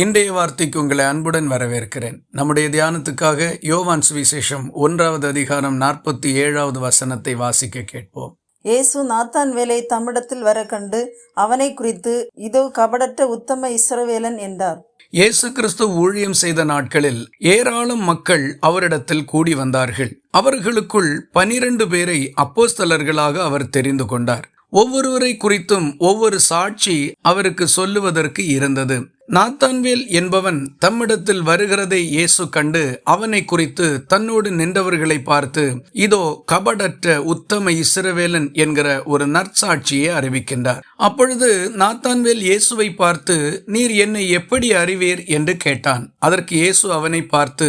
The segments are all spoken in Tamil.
இன்றைய வார்த்தைக்கு உங்களை அன்புடன் வரவேற்கிறேன். நம்முடைய தியானத்துக்காக யோவான் சுவிசேஷம் 1வது அதிகாரம் 47வது வசனத்தை வாசிக்க கேட்போம். இயேசு நாத்தான்வேலை தம்மிடத்தில் வர கண்டு அவனை குறித்து, இதோ கபடற்ற உத்தம இஸ்ரவேலன் என்றார். இயேசு கிறிஸ்து ஊழியம் செய்த நாட்களில் ஏராளம் மக்கள் அவரிடத்தில் கூடி வந்தார்கள். அவர்களுக்குள் 12 பேரை அப்போஸ்தலர்களாக அவர் தெரிந்து கொண்டார். ஒவ்வொருவரை குறித்தும் ஒவ்வொரு சாட்சி அவருக்கு சொல்லுவதற்கு இருந்தது. நாத்தான்வேல் என்பவன் தம்மிடத்தில் வருகிறதை இயேசு கண்டு அவனை குறித்து தன்னோடு நின்றவர்களை பார்த்து, இதோ கபடற்ற உத்தம இஸ்ரவேலன் என்கிற ஒரு நற்சாட்சியை அறிவிக்கின்றார். அப்பொழுது நாத்தான்வேல் இயேசுவை பார்த்து, நீர் என்னை எப்படி அறிவீர் என்று கேட்டான். அதற்கு இயேசு அவனை பார்த்து,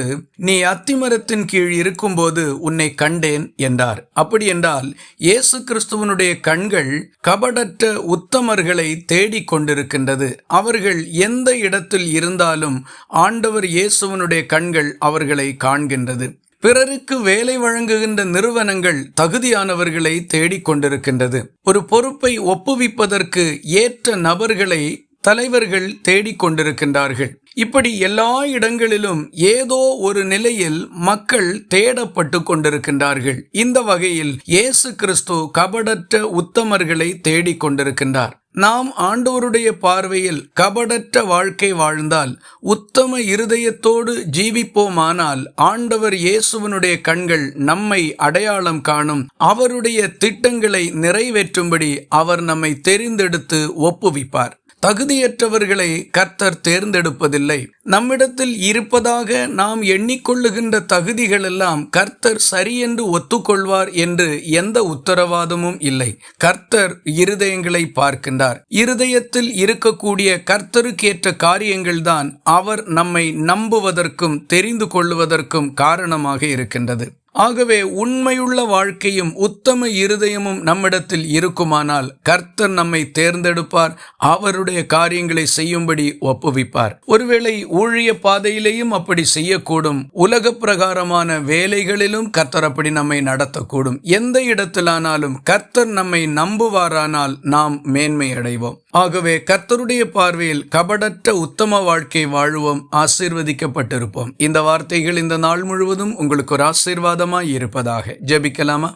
நீ அத்திமரத்தின் கீழ் இருக்கும்போது உன்னை கண்டேன் என்றார். அப்படி என்றால் இயேசு கிறிஸ்துவனுடைய கண்கள் கபடற்ற உத்தமர்களை தேடிக் கொண்டிருக்கின்றது. அவர்கள் எந்த இடத்தில் இருந்தாலும் ஆண்டவர் இயேசுவனுடைய கண்கள் அவர்களை காண்கின்றது. பிறருக்கு வேலை வழங்குகின்ற நிறுவனங்கள் தகுதியானவர்களை தேடிக்கொண்டிருக்கின்றது. ஒரு பொறுப்பை ஒப்புவிப்பதற்கு ஏற்ற நபர்களை தலைவர்கள் தேடிக்கொண்டிருக்கின்றார்கள். இப்படி எல்லா இடங்களிலும் ஏதோ ஒரு நிலையில் மக்கள் தேடப்பட்டு கொண்டிருக்கின்றார்கள். இந்த வகையில் இயேசு கிறிஸ்து கபடற்ற உத்தமர்களை தேடிக்கொண்டிருக்கின்றார். நாம் ஆண்டவருடைய பார்வையில் கபடற்ற வாழ்க்கை வாழ்ந்தால், உத்தம இருதயத்தோடு ஜீவிப்போமானால், ஆண்டவர் இயேசுவனுடைய கண்கள் நம்மை அடையாளம் காணும். அவருடைய திட்டங்களை நிறைவேற்றும்படி அவர் நம்மை தெரிந்தெடுத்து ஒப்புவிப்பார். தகுதியற்றவர்களை கர்த்தர் தேர்ந்தெடுப்பதில்லை. நம்மிடத்தில் இருப்பதாக நாம் எண்ணிக்கொள்ளுகின்ற தகுதிகள் எல்லாம் கர்த்தர் சரியென்று ஒத்துக்கொள்வார் என்று எந்த உத்தரவாதமும் இல்லை. கர்த்தர் இருதயங்களை பார்க்கின்றார். இருதயத்தில் இருக்கக்கூடிய கர்த்தருக்கேற்ற காரியங்கள்தான் அவர் நம்மை நம்புவதற்கும் தெரிந்து கொள்வதற்கும் காரணமாக இருக்கின்றது. ஆகவே உண்மையுள்ள வாழ்க்கையும் உத்தம இருதயமும் நம்மிடத்தில் இருக்குமானால் கர்த்தர் நம்மை தேர்ந்தெடுப்பார். அவருடைய காரியங்களை செய்யும்படி ஒப்புவிப்பார். ஒருவேளை ஊழிய பாதையிலேயும் அப்படி செய்யக்கூடும். உலக பிரகாரமான வேலைகளிலும் கர்த்தர் அப்படி நம்மை நடத்தக்கூடும். எந்த இடத்திலானாலும் கர்த்தர் நம்மை நம்புவாரானால் நாம் மேன்மை அடைவோம். ஆகவே கர்த்தருடைய பார்வையில் கபடற்ற உத்தம வாழ்க்கை வாழுவோம். ஆசீர்வதிக்கப்பட்டிருப்போம். இந்த வார்த்தைகள் இந்த நாள் முழுவதும் உங்களுக்கு ஒரு ஆசீர்வாதமாய் இருப்பதாக. ஜெபிக்கலாமா?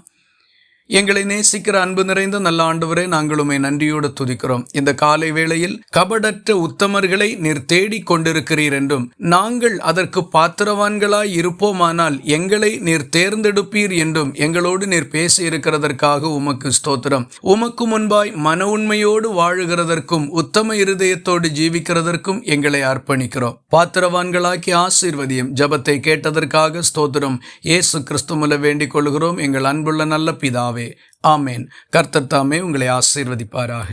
எங்களை நேசிக்கிற அன்பு நிறைந்த நல்ல ஆண்டவரே, நாங்கள் உம்மை நன்றியோடு துதிக்கிறோம். இந்த காலை வேளையில் கபடற்ற உத்தமர்களை நீர் தேடிக் கொண்டிருக்கிறீர் என்றும், நாங்கள் அதற்கு பாத்திரவான்களாய் இருப்போமானால் எங்களை நீர் தேர்ந்தெடுப்பீர் என்றும் எங்களோடு நீர் பேசி இருக்கிறதற்காக உமக்கு ஸ்தோத்திரம். உமக்கு முன்பாய் மன உண்மையோடு வாழுகிறதற்கும் உத்தம இருதயத்தோடு ஜீவிக்கிறதற்கும் எங்களை அர்ப்பணிக்கிறோம். பாத்திரவான்களாக்கி ஆசீர்வதியும். ஜபத்தை கேட்டதற்காக ஸ்தோத்திரம். இயேசு கிறிஸ்து மூலம் வேண்டிக் கொள்கிறோம் எங்கள் அன்புள்ள நல்ல பிதாவே. ஆமேன். கர்த்தர் தாமே உங்களை ஆசீர்வதிப்பாராக.